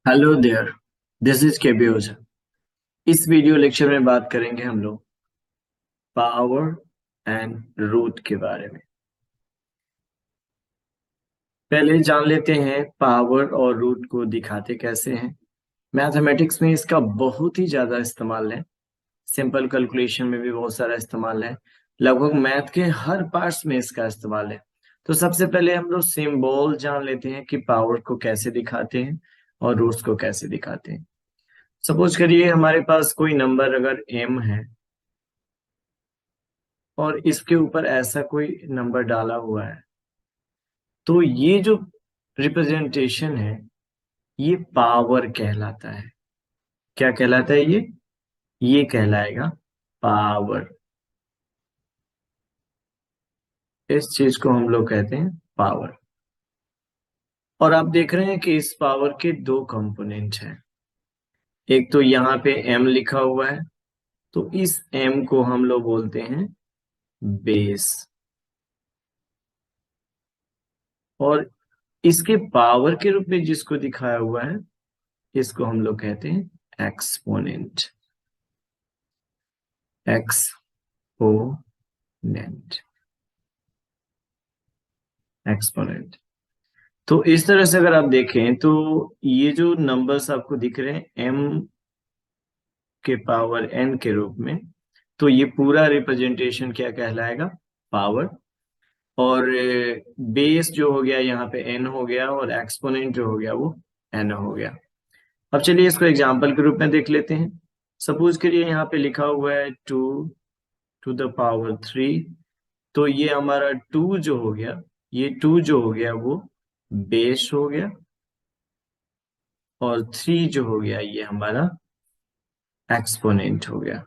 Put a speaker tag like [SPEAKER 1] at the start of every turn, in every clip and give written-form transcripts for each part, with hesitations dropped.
[SPEAKER 1] Hello there. This is KB Ojha. इस video lecture में बात करेंगे हम लोग पावर एंड रूट के बारे में। पहले जान लेते हैं पावर और रूट को दिखाते कैसे हैं। मैथमेटिक्स में इसका बहुत ही ज्यादा इस्तेमाल है। सिंपल कैलकुलेशन में भी बहुत सारा इस्तेमाल है। लगभग मैथ के हर पार्ट्स में इसका इस्तेमाल है। तो सबसे पहले हम लोग सिंबल जान लेते हैं कि पावर को कैसे दिखाते हैं और रूट्स को कैसे दिखाते हैं। सपोज करिए हमारे पास कोई नंबर अगर m है और इसके ऊपर ऐसा कोई नंबर डाला हुआ है, तो ये जो रिप्रेजेंटेशन है ये पावर कहलाता है। क्या कहलाता है ये कहलाएगा पावर। इस चीज को हम लोग कहते हैं पावर। और आप देख रहे हैं कि इस पावर के दो कंपोनेंट हैं। एक तो यहाँ पे m लिखा हुआ है, तो इस m को हम लोग बोलते हैं बेस। और इसके पावर के रूप में जिसको दिखाया हुआ है इसको हम लोग कहते हैं एक्सपोनेंट। Exponent exponent. तो इस तरह से अगर आप देखें तो ये जो नंबर्स आपको दिख रहे हैं m के पावर n के रूप में, तो ये पूरा रिप्रेजेंटेशन क्या कहलाएगा? पावर। और बेस जो हो गया यहाँ पे n हो गया, और एक्सपोनेंट जो हो गया वो n हो गया। अब चलिए इसको एग्जाम्पल के रूप में देख लेते हैं। सपोज करिए यहाँ पे लिखा हुआ है 2 to the power 3। तो ये हमारा 2 जो हो गया, ये 2 जो हो गया वो बेस हो गया, और 3 जो हो गया ये हमारा एक्सपोनेंट हो गया।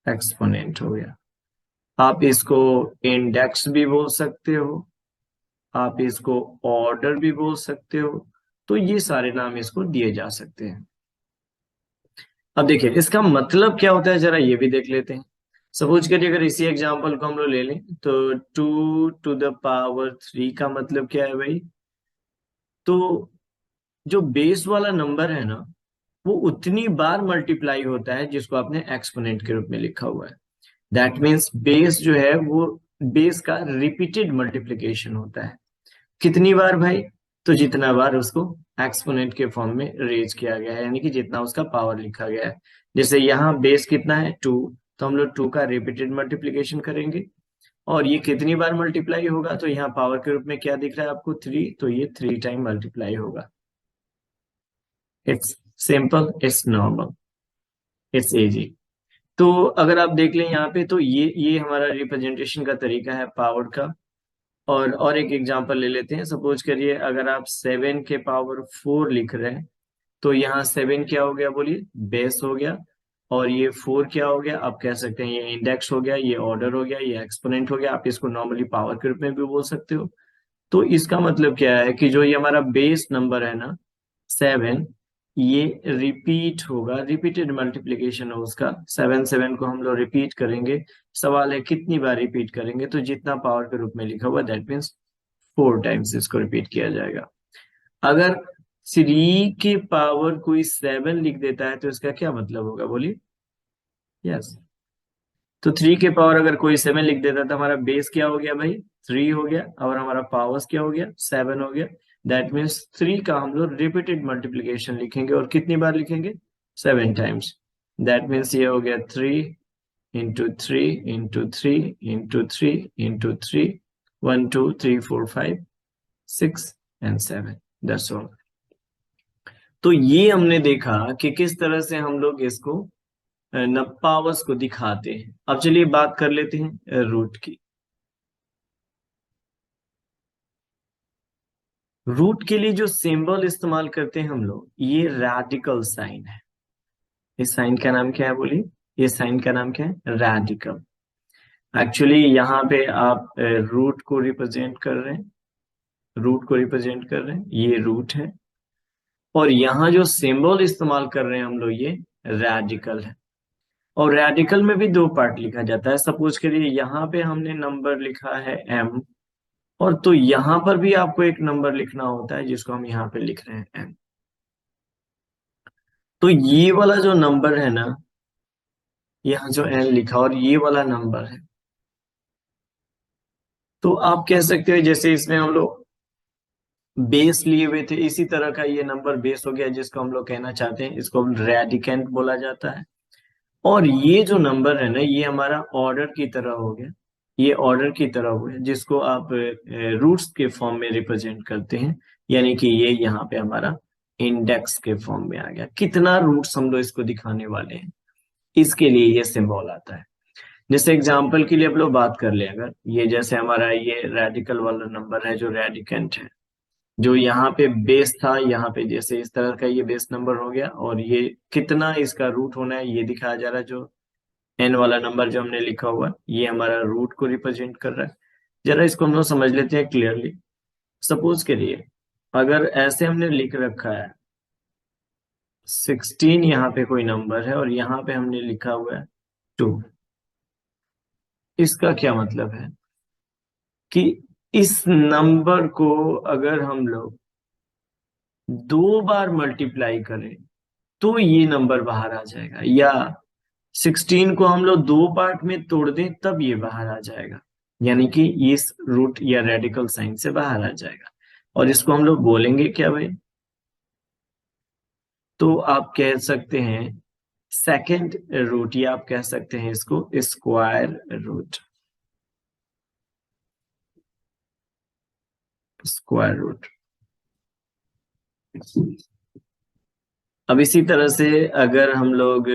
[SPEAKER 1] एक्सपोनेंट हो गया। आप इसको इंडेक्स भी बोल सकते हो, आप इसको ऑर्डर भी बोल सकते हो। तो ये सारे नाम इसको दिए जा सकते हैं। अब देखिए इसका मतलब क्या होता है, जरा ये भी देख लेते हैं। सपोज करिए अगर इसी एग्जांपल को हम लोग ले लें तो 2 to the power 3 का मतलब क्या है भाई? तो जो बेस वाला नंबर है ना, वो उतनी बार मल्टीप्लाई होता है जिसको आपने एक्सपोनेंट के रूप में लिखा हुआ है। दैट मीन्स बेस जो है वो बेस का रिपीटेड मल्टीप्लिकेशन होता है। कितनी बार भाई? तो जितना बार उसको एक्सपोनेंट के फॉर्म में रेज किया गया है, यानी कि जितना उसका पावर लिखा गया है। जैसे यहाँ बेस कितना है 2, तो हम लोग 2 का रिपीटेड मल्टीप्लिकेशन करेंगे। और ये कितनी बार मल्टीप्लाई होगा? तो यहाँ पावर के रूप में क्या दिख रहा है आपको? 3, तो ये 3 टाइम मल्टीप्लाई होगा। It's simple, it's normal, it's easy. तो अगर आप देख लें यहाँ पे, तो ये हमारा रिप्रेजेंटेशन का तरीका है पावर का। और एक एग्जांपल ले लेते हैं। सपोज करिए अगर आप 7 के पावर 4 लिख रहे हैं, तो यहाँ 7 क्या हो गया बोलिए? बेस हो गया। और ये 4 क्या हो गया? आप कह सकते हैं ये इंडेक्स हो गया, ये ऑर्डर हो गया, ये एक्सपोनेंट हो गया। आप इसको नॉर्मली पावर के रूप में भी बोल सकते हो। तो इसका मतलब क्या है कि जो ये हमारा बेस नंबर है ना 7, ये रिपीट होगा, रिपीटेड मल्टीप्लीकेशन हो उसका। 7 को हम लोग रिपीट करेंगे। सवाल है कितनी बार रिपीट करेंगे? तो जितना पावर के रूप में लिखा हुआ दैट मीन्स 4 टाइम्स इसको रिपीट किया जाएगा। अगर 3 के पावर कोई 7 लिख देता है तो इसका क्या मतलब होगा बोलिए? यस। तो 3 के पावर अगर कोई 7 लिख देता है तो हमारा बेस क्या हो गया भाई? 3 हो गया, और हमारा पावर्स क्या हो गया? 7 हो गया। दैट मीन्स 3 का हम लोग रिपीटेड मल्टीप्लीकेशन लिखेंगे, और कितनी बार लिखेंगे? 7 टाइम्स। दैट मीन्स ये हो गया 3 into 3 into 3 into 3 into 3, 1 2 3 4 5 6 and 7। That's all. तो ये हमने देखा कि किस तरह से हम लोग इसको पावर्स को दिखाते हैं। अब चलिए बात कर लेते हैं रूट की। रूट के लिए जो सिंबल इस्तेमाल करते हैं हम लोग, ये रेडिकल साइन है। इस साइन का नाम क्या है बोलिए? ये साइन का नाम क्या है? रेडिकल। एक्चुअली यहाँ पे आप रूट को रिप्रेजेंट कर रहे हैं, रूट को रिप्रेजेंट कर रहे हैं, ये रूट है। और यहाँ जो सिंबल इस्तेमाल कर रहे हैं हम लोग, ये रेडिकल है। और रेडिकल में भी दो पार्ट लिखा जाता है। सपोज करिए यहाँ पे हमने नंबर लिखा है m, और तो यहाँ पर भी आपको एक नंबर लिखना होता है जिसको हम यहाँ पे लिख रहे हैं n। तो ये वाला जो नंबर है ना, यहाँ जो n लिखा और ये वाला नंबर है, तो आप कह सकते हो जैसे इसमें हम लोग बेस लिए हुए थे, इसी तरह का ये नंबर बेस हो गया, जिसको हम लोग कहना चाहते हैं, इसको रेडिकेंट बोला जाता है। और ये जो नंबर है ना, ये हमारा ऑर्डर की तरह हो गया, ये ऑर्डर की तरह हो गया, जिसको आप रूट्स के फॉर्म में रिप्रेजेंट करते हैं, यानी कि ये यहाँ पे हमारा इंडेक्स के फॉर्म में आ गया। कितना रूट्स हम लोग इसको दिखाने वाले हैं, इसके लिए ये सिंबल आता है। जैसे एग्जाम्पल के लिए आप लोग बात कर ले, अगर ये जैसे हमारा ये रेडिकल वाला नंबर है जो रेडिकेंट है, जो यहाँ पे बेस था, यहाँ पे जैसे इस तरह का ये बेस नंबर हो गया, और ये कितना इसका रूट होना है ये दिखाया जा रहा है। जो एन वाला नंबर जो हमने लिखा हुआ है, ये हमारा रूट को रिप्रेजेंट कर रहा है। जरा इसको हम लोग समझ लेते हैं क्लियरली। सपोज करिए अगर ऐसे हमने लिख रखा है 16, यहाँ पे कोई नंबर है और यहाँ पे हमने लिखा हुआ है 2, इसका क्या मतलब है कि इस नंबर को अगर हम लोग 2 बार मल्टीप्लाई करें तो ये नंबर बाहर आ जाएगा, या 16 को हम लोग 2 पार्ट में तोड़ दें तब ये बाहर आ जाएगा, यानी कि इस रूट या रेडिकल साइन से बाहर आ जाएगा। और इसको हम लोग बोलेंगे क्या भाई? तो आप कह सकते हैं सेकंड रूट, या आप कह सकते हैं इसको स्क्वायर रूट, स्क्वायर रूट। अब इसी तरह से अगर हम लोग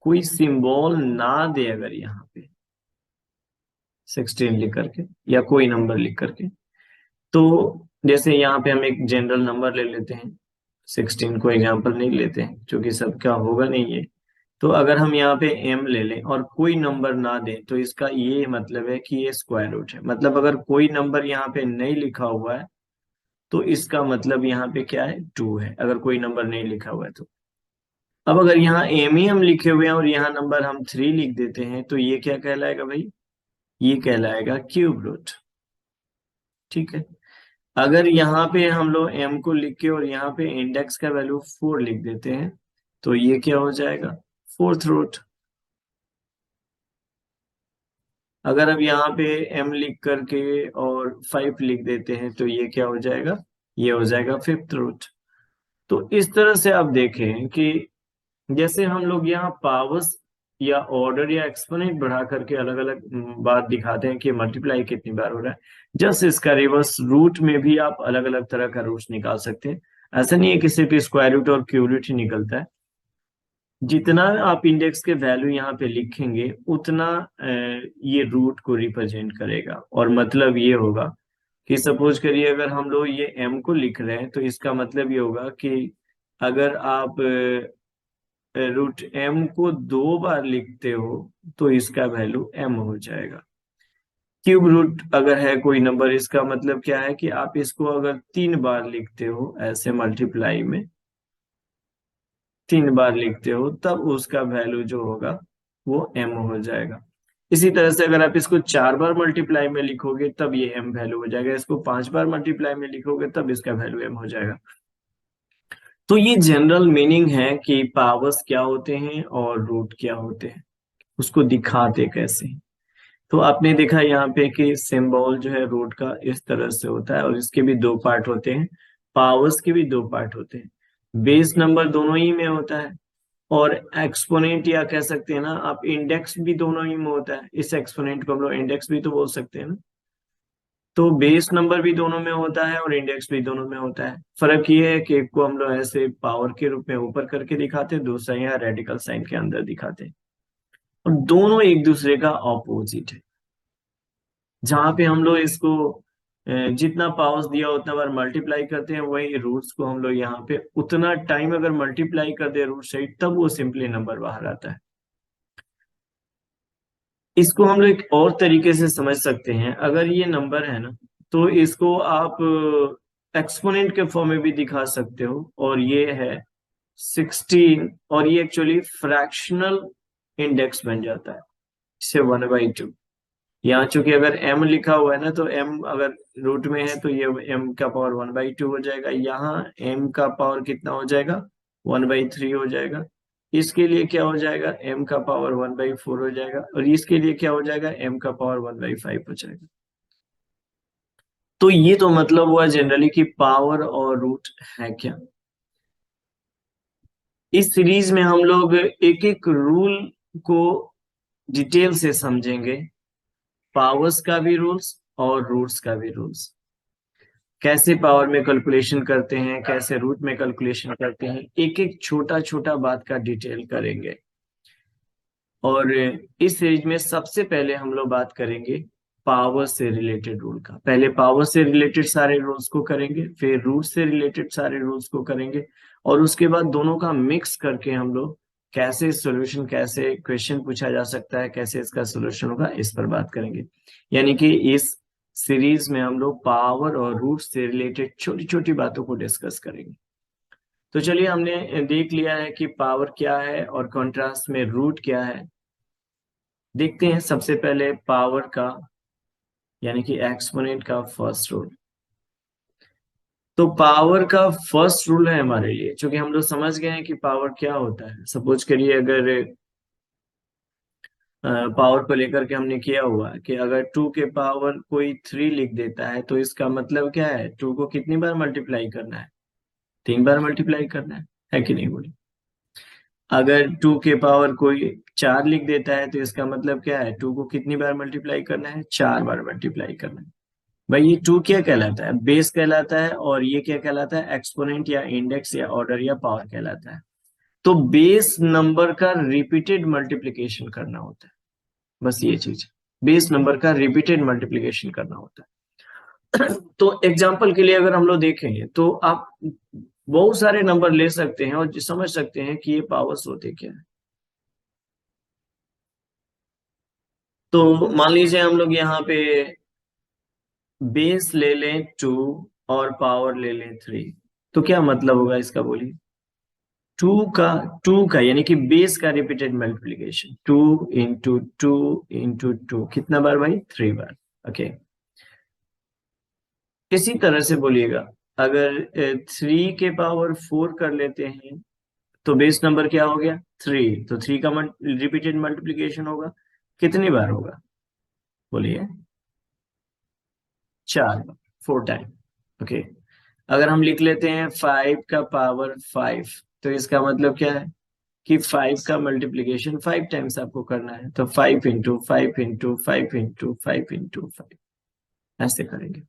[SPEAKER 1] कोई सिंबल ना दे, अगर यहाँ पे 16 लिख करके या कोई नंबर लिख करके, तो जैसे यहाँ पे हम एक जनरल नंबर ले लेते हैं, 16 को एग्जाम्पल नहीं लेते हैं क्योंकि सबका होगा नहीं ये। तो अगर हम यहाँ पे m ले लें और कोई नंबर ना दें, तो इसका ये मतलब है कि ये स्क्वायर रूट है। मतलब अगर कोई नंबर यहाँ पे नहीं लिखा हुआ है तो इसका मतलब यहाँ पे क्या है? 2 है, अगर कोई नंबर नहीं लिखा हुआ है तो। अब अगर यहाँ m ही हम लिखे हुए हैं और यहाँ नंबर हम 3 लिख देते हैं, तो ये क्या कहलाएगा भाई? ये कहलाएगा क्यूब रूट। ठीक है। अगर यहाँ पे हम लोग m को लिख के और यहाँ पे इंडेक्स का वैल्यू 4 लिख देते हैं, तो ये क्या हो जाएगा? Fourth root. अगर अब यहाँ पे m लिख करके और 5 लिख देते हैं, तो ये क्या हो जाएगा? ये हो जाएगा फिफ्थ रूट। तो इस तरह से आप देखें कि जैसे हम लोग यहाँ पावर्स या ऑर्डर या एक्सपोनेंट बढ़ा करके अलग अलग बात दिखाते हैं कि मल्टीप्लाई कितनी बार हो रहा है, जस्ट इसका रिवर्स रूट में भी आप अलग अलग तरह का रूट्स निकाल सकते हैं। ऐसा नहीं है कि सिर्फ स्क्वायर रूट और क्यूब रूट ही निकलता है। जितना आप इंडेक्स के वैल्यू यहाँ पे लिखेंगे उतना ये रूट को रिप्रेजेंट करेगा। और मतलब ये होगा कि सपोज करिए अगर हम लोग ये m को लिख रहे हैं, तो इसका मतलब ये होगा कि अगर आप रूट m को 2 बार लिखते हो तो इसका वैल्यू m हो जाएगा। क्यूब रूट अगर है कोई नंबर, इसका मतलब क्या है कि आप इसको अगर 3 बार लिखते हो ऐसे मल्टीप्लाई में, 3 बार लिखते हो, तब उसका वैल्यू जो होगा वो m हो जाएगा। इसी तरह से अगर आप इसको 4 बार मल्टीप्लाई में लिखोगे तब ये m वैल्यू हो जाएगा, इसको 5 बार मल्टीप्लाई में लिखोगे तब इसका वैल्यू m हो जाएगा। तो ये जनरल मीनिंग है कि पावर्स क्या होते हैं और रूट क्या होते हैं, उसको दिखाते कैसे हैं। तो आपने देखा यहाँ पे कि सिंबल जो है रूट का इस तरह से होता है, और इसके भी 2 पार्ट होते हैं, पावर्स के भी 2 पार्ट होते हैं। बेस नंबर दोनों ही में होता है, और एक्सपोनेंट या कह सकते हैं ना आप इंडेक्स भी दोनों ही में होता है। इस एक्सपोनेंट को हम लोग इंडेक्स भी तो बोल सकते हैं ना। तो बेस नंबर भी दोनों में होता है और इंडेक्स भी दोनों में होता है। फर्क ये है कि एक को हम लोग ऐसे पावर के रूप में ऊपर करके दिखाते हैं, दूसरा यहाँ रेडिकल साइन के अंदर दिखाते हैं, और दोनों एक दूसरे का ऑपोजिट है। जहां पे हम लोग इसको जितना पावर्स दिया उतना बार मल्टीप्लाई करते हैं, वही रूट्स को हम लोग यहाँ पे उतना टाइम अगर मल्टीप्लाई कर दे रूट सहित, तब वो सिंपली नंबर बाहर आता है। इसको हम लोग एक और तरीके से समझ सकते हैं। अगर ये नंबर है ना, तो इसको आप एक्सपोनेंट के फॉर्म में भी दिखा सकते हो, और ये है 16, और ये एक्चुअली फ्रैक्शनल इंडेक्स बन जाता है, इसे 1/2। यहाँ चूंकि अगर m लिखा हुआ है ना, तो m अगर रूट में है तो ये m का पावर 1/2 हो जाएगा। यहाँ m का पावर कितना हो जाएगा? 1/3 हो जाएगा। इसके लिए क्या हो जाएगा, m का पावर 1/4 हो जाएगा, और इसके लिए क्या हो जाएगा, m का पावर 1/5 हो जाएगा। तो ये तो मतलब हुआ जनरली कि पावर और रूट है क्या। इस सीरीज में हम लोग एक एक रूल को डिटेल से समझेंगे, पावर्स का भी रूल्स और रूट्स का भी रूल्स, कैसे पावर में कैलकुलेशन करते हैं, कैसे रूट में कैलकुलेशन करते हैं, एक एक छोटा छोटा बात का डिटेल करेंगे। और इस सीरीज में सबसे पहले हम लोग बात करेंगे पावर से रिलेटेड रूल का। पहले पावर से रिलेटेड सारे रूल्स को करेंगे, फिर रूट से रिलेटेड सारे रूल्स को करेंगे, और उसके बाद दोनों का मिक्स करके हम लोग कैसे सॉल्यूशन, कैसे क्वेश्चन पूछा जा सकता है, कैसे इसका सॉल्यूशन होगा, इस पर बात करेंगे। यानी कि इस सीरीज में हम लोग पावर और रूट से रिलेटेड छोटी छोटी बातों को डिस्कस करेंगे। तो चलिए, हमने देख लिया है कि पावर क्या है और कॉन्ट्रास्ट में रूट क्या है। देखते हैं सबसे पहले पावर का, यानी कि एक्सपोनेंट का फर्स्ट रूल। तो पावर का फर्स्ट रूल है हमारे लिए, क्योंकि हम लोग समझ गए हैं कि पावर क्या होता है। सपोज करिए, अगर पावर को लेकर के हमने किया हुआ है कि अगर 2 के पावर कोई 3 लिख देता है, तो इसका मतलब क्या है, 2 को कितनी बार मल्टीप्लाई करना है, 3 बार मल्टीप्लाई करना है कि नहीं बोलिए। अगर 2 के पावर कोई 4 लिख देता है, तो इसका मतलब क्या है, 2 को कितनी बार मल्टीप्लाई करना है, 4 बार मल्टीप्लाई करना है। भाई ये 2 क्या कहलाता है, बेस कहलाता है, और ये क्या कहलाता है, एक्सपोनेंट या इंडेक्स या ऑर्डर या पावर कहलाता है। तो बेस नंबर का रिपीटेड मल्टीप्लीकेशन करना होता है, बस ये चीज, बेस नंबर का रिपीटेड मल्टीप्लीकेशन करना होता है। तो एग्जाम्पल के लिए अगर हम लोग देखेंगे, तो आप बहुत सारे नंबर ले सकते हैं और समझ सकते हैं कि ये पावर्स होते क्या है। तो मान लीजिए हम लोग यहाँ पे बेस ले लें 2 और पावर ले लें 3, तो क्या मतलब होगा इसका बोलिए। 2 का 2 का यानी कि बेस का रिपीटेड मल्टीप्लीकेशन, 2 इंटू 2 कितना बार भाई, 3 बार। ओके, इसी तरह से बोलिएगा, अगर 3 के पावर 4 कर लेते हैं, तो बेस नंबर क्या हो गया, 3, तो 3 का रिपीटेड मल्टीप्लीकेशन होगा, कितनी बार होगा बोलिए, 4 बार, 4 टाइम। ओके, अगर हम लिख लेते हैं 5 का पावर 5, तो इसका मतलब क्या है कि 5 का मल्टीप्लीकेशन 5 टाइम्स आपको करना है, तो 5 इंटू 5 इंटू 5 इंटू 5 इंटू 5 ऐसे करेंगे।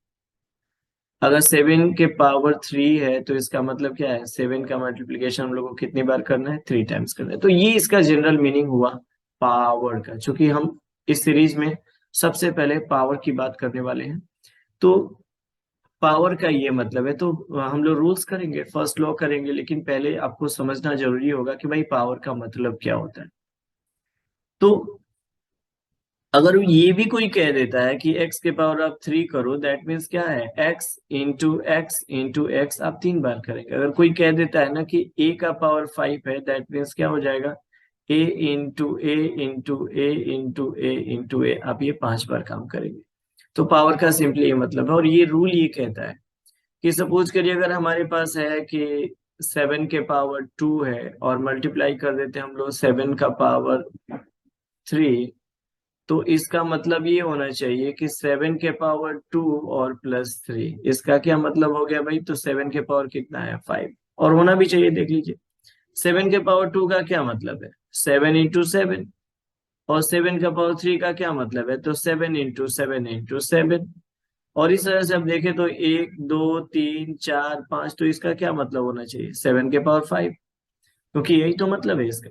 [SPEAKER 1] अगर 7 के पावर 3 है, तो इसका मतलब क्या है, 7 का मल्टीप्लीकेशन हम लोग को कितनी बार करना है, 3 टाइम्स करना है। तो ये इसका जनरल मीनिंग हुआ पावर का, क्योंकि हम इस सीरीज में सबसे पहले पावर की बात करने वाले हैं। तो पावर का ये मतलब है। तो हम लोग रूल्स करेंगे, फर्स्ट लॉ करेंगे, लेकिन पहले आपको समझना जरूरी होगा कि भाई पावर का मतलब क्या होता है। तो अगर ये भी कोई कह देता है कि x के पावर आप 3 करो, दैट मीन्स क्या है, x इंटू x आप 3 बार करेंगे। अगर कोई कह देता है ना कि a का पावर 5 है, दैट मीन्स क्या हो जाएगा, a into a into a into a आप ये 5 बार काम करेंगे। तो पावर का सिंपली ये मतलब है। और ये रूल ये कहता है कि सपोज करिए, अगर हमारे पास है कि 7 के पावर 2 है, और मल्टीप्लाई कर देते हैं हम लोग 7 का पावर 3, तो इसका मतलब ये होना चाहिए कि 7 के पावर 2 और +3, इसका क्या मतलब हो गया भाई, तो 7 के पावर कितना है, 5, और होना भी चाहिए। देख लीजिए, 7 के पावर 2 का क्या मतलब है, 7 इंटू 7, और 7 का पावर 3 का क्या मतलब है, तो 7 इंटू 7 इंटू 7। और इस तरह से आप देखें तो 1 2 3 4 5, तो इसका क्या मतलब होना चाहिए, 7 के पावर 5, क्योंकि यही तो मतलब है इसका।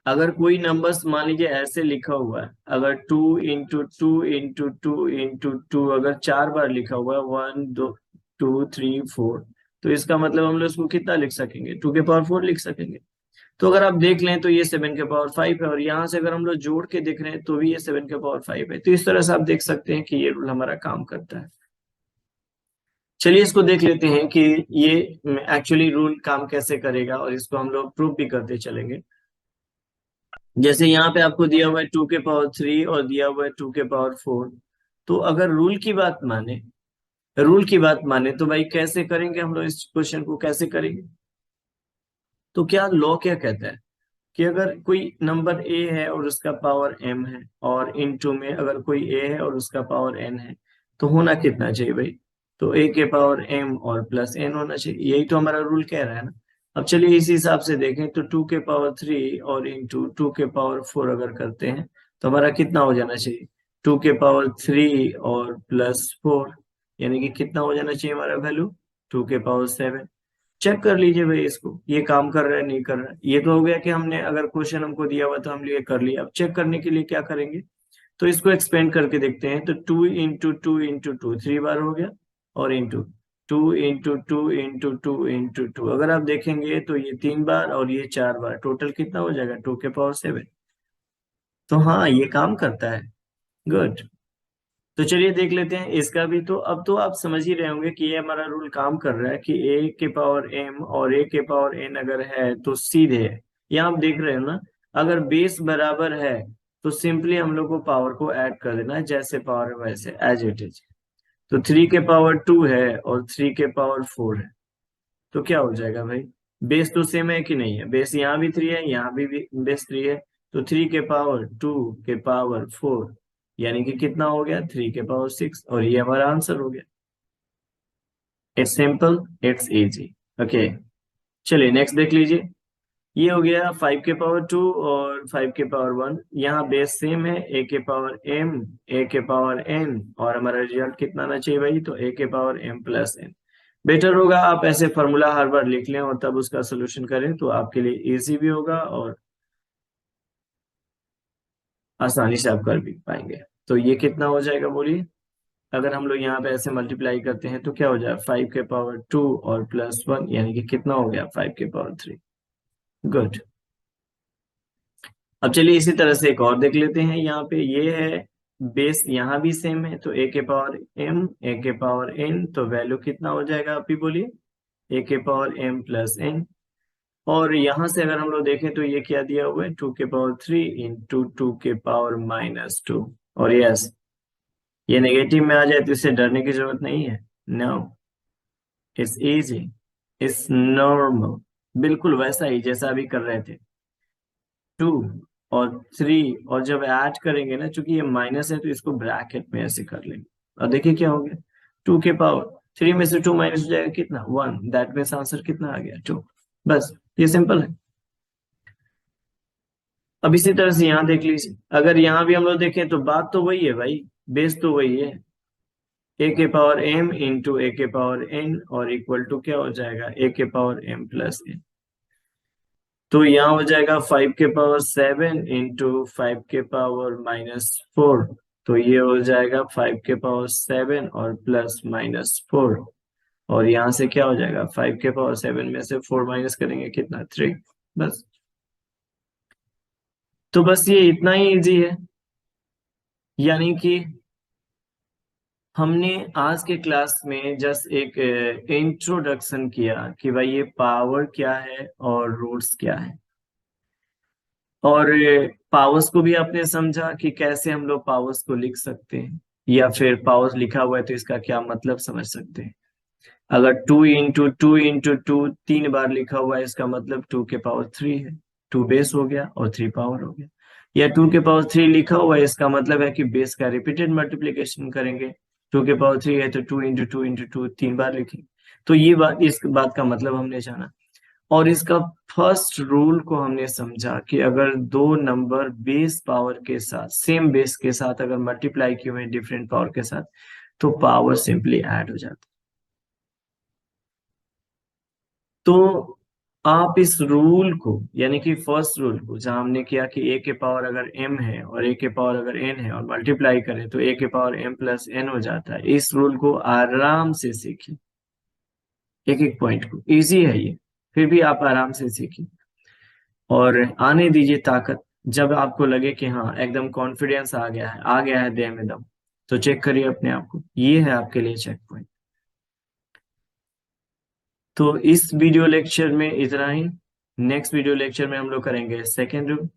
[SPEAKER 1] अगर कोई नंबर्स मान लीजिए ऐसे लिखा हुआ है, अगर 2 इंटू 2 इंटू 2 इंटू 2 अगर 4 बार लिखा हुआ है, 1 2 2 3 4, तो इसका मतलब हम लोग इसको कितना लिख सकेंगे, 2 के पावर 4 लिख सकेंगे। तो अगर आप देख लें तो ये 7 के पावर 5 है, और यहाँ से अगर हम लोग जोड़ के देख रहे हैं तो भी ये 7 के पावर 5 है। तो इस तरह से आप देख सकते हैं कि ये रूल हमारा काम करता है। चलिए इसको देख लेते हैं कि ये एक्चुअली रूल काम कैसे करेगा, और इसको हम लोग प्रूव भी करते चलेंगे। जैसे यहाँ पे आपको दिया हुआ है 2 के पावर 3 और दिया हुआ है 2 के पावर 4। तो अगर रूल की बात माने तो भाई कैसे करेंगे हम लोग, इस क्वेश्चन को कैसे करेंगे। तो क्या लॉ क्या कहता है कि अगर कोई नंबर ए है और उसका पावर m है, और इनटू में अगर कोई a है और उसका पावर n है, तो होना कितना चाहिए भाई? तो a के पावर m और प्लस n होना चाहिए। यही तो हमारा रूल कह रहा है ना। अब चलिए इसी हिसाब से देखें तो 2 के पावर 3 और इंटू 2 के पावर 4 अगर करते हैं तो हमारा कितना हो जाना चाहिए? 2 के पावर 3 और प्लस 4, यानी कि कितना हो जाना चाहिए हमारा वैल्यू? 2 के पावर 7। चेक कर लीजिए भाई इसको, ये काम कर रहा है नहीं कर रहा है। ये तो हो गया कि हमने अगर क्वेश्चन हमको दिया हुआ तो हम ये कर लिया। अब चेक करने के लिए क्या करेंगे, तो इसको एक्सपेंड करके देखते हैं। तो 2 इंटू 2 इंटू 2 3 बार हो गया, और इंटू 2 इंटू 2 इंटू 2 इंटू 2, अगर आप देखेंगे तो ये 3 बार और ये 4 बार, टोटल कितना हो जाएगा? 2 के पावर 7। तो हाँ, ये काम करता है। गुड। तो चलिए देख लेते हैं इसका भी। तो अब तो आप समझ ही रहे होंगे कि ये हमारा रूल काम कर रहा है कि a के पावर m और a के पावर n अगर है तो सीधे है। यहाँ आप देख रहे हो ना, अगर बेस बराबर है तो सिंपली हम लोग को पावर को ऐड कर देना है, जैसे पावर है वैसे एज इट इज। तो 3 के पावर 2 है और 3 के पावर 4 है, तो क्या हो जाएगा भाई? बेस तो सेम है कि नहीं है? बेस यहाँ भी 3 है, यहाँ भी बेस 3 है। तो 3 के पावर 2 के पावर 4, यानी कि कितना हो गया? 3 के पावर 6, और ये हमारा आंसर हो गया। It's simple, it's easy. Okay, चलिए नेक्स्ट देख लीजिए। ये हो गया 5 के पावर 2 और 5 के पावर 1। यहाँ बेस सेम है, a के पावर m, a के पावर n, और हमारा रिजल्ट कितना आना चाहिए भाई? तो a के power m plus n। Better होगा आप ऐसे फॉर्मूला हर बार लिख लें और तब उसका सोल्यूशन करें, तो आपके लिए इजी भी होगा और आसानी से आप कर भी पाएंगे। तो ये कितना हो जाएगा बोलिए? अगर हम लोग यहाँ पे ऐसे मल्टीप्लाई करते हैं तो क्या हो जाएगा? 5 के पावर 2 और प्लस 1, यानी कि कितना हो गया? 5 के पावर 3। गुड। अब चलिए इसी तरह से एक और देख लेते हैं। यहाँ पे ये है, बेस यहाँ भी सेम है, तो a के पावर m, a के पावर n, तो वैल्यू कितना हो जाएगा आप ही बोलिए? a के पावर m प्लस n। और यहाँ से अगर हम लोग देखें तो ये क्या दिया हुआ है? 2 के पावर 3 इंटू 2 के पावर माइनस 2। और यस, ये नेगेटिव में आ जाए तो इससे डरने की जरूरत नहीं है। No, it's easy, it's normal, बिल्कुल वैसा ही जैसा अभी कर रहे थे। 2 और 3, और जब ऐड करेंगे ना, चूंकि ये माइनस है तो इसको ब्रैकेट में ऐसे कर लेंगे। और देखिए क्या हो गया? 2 के पावर 3 में से 2 माइनस हो जाएगा कितना? 1। दैट मीन्स आंसर कितना आ गया? 2। बस, ये सिंपल है। अब इसी तरह से यहाँ देख लीजिए, अगर यहाँ भी हम लोग देखें तो बात तो वही है भाई, बेस तो वही है। a के पावर m इंटू a के पावर n, और इक्वल टू क्या हो जाएगा? a के पावर m प्लस n। तो यहाँ हो जाएगा 5 के पावर 7 इंटू 5 के पावर माइनस 4। तो ये हो जाएगा 5 के पावर 7 और प्लस माइनस 4। और यहाँ से क्या हो जाएगा? 5 के पावर 7 में से 4 माइनस करेंगे कितना? 3। बस। तो बस ये इतना ही इजी है। यानी कि हमने आज के क्लास में जस्ट एक इंट्रोडक्शन किया कि भाई ये पावर क्या है और रूट्स क्या है, और पावर्स को भी आपने समझा कि कैसे हम लोग पावर्स को लिख सकते हैं, या फिर पावर्स लिखा हुआ है तो इसका क्या मतलब समझ सकते हैं। अगर 2 इंटू 2 इंटू 2 3 बार लिखा हुआ है, इसका मतलब 2 के पावर 3 है। 2 बेस हो गया और 3 पावर हो गया। या 2 के पावर 3 लिखा हुआ है, इसका मतलब है कि बेस का रिपीटेड मल्टीप्लीकेशन करेंगे। 2 के पावर 3 है तो 2 इंटू 2 इंटू 2 3 बार लिखेंगे। तो ये बात, इस बात का मतलब हमने जाना। और इसका फर्स्ट रूल को हमने समझा कि अगर दो नंबर बेस पावर के साथ, सेम बेस के साथ अगर मल्टीप्लाई किए हुए डिफरेंट पावर के साथ, तो पावर सिंपली ऐड हो जाती। तो आप इस रूल को, यानी कि फर्स्ट रूल को, जहां हमने किया कि a के पावर अगर m है और a के पावर अगर n है और मल्टीप्लाई करें तो a के पावर m प्लस n हो जाता है, इस रूल को आराम से सीखिए। एक एक पॉइंट को, इजी है ये, फिर भी आप आराम से सीखिए और आने दीजिए ताकत। जब आपको लगे कि हाँ एकदम कॉन्फिडेंस आ गया है देह में दम, तो चेक करिए अपने आप को, ये है आपके लिए चेक पॉइंट। तो इस वीडियो लेक्चर में इतना ही। नेक्स्ट वीडियो लेक्चर में हम लोग करेंगे सेकेंड रूल।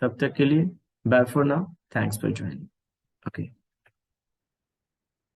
[SPEAKER 1] तब तक के लिए bye for now, thanks for joining. Okay.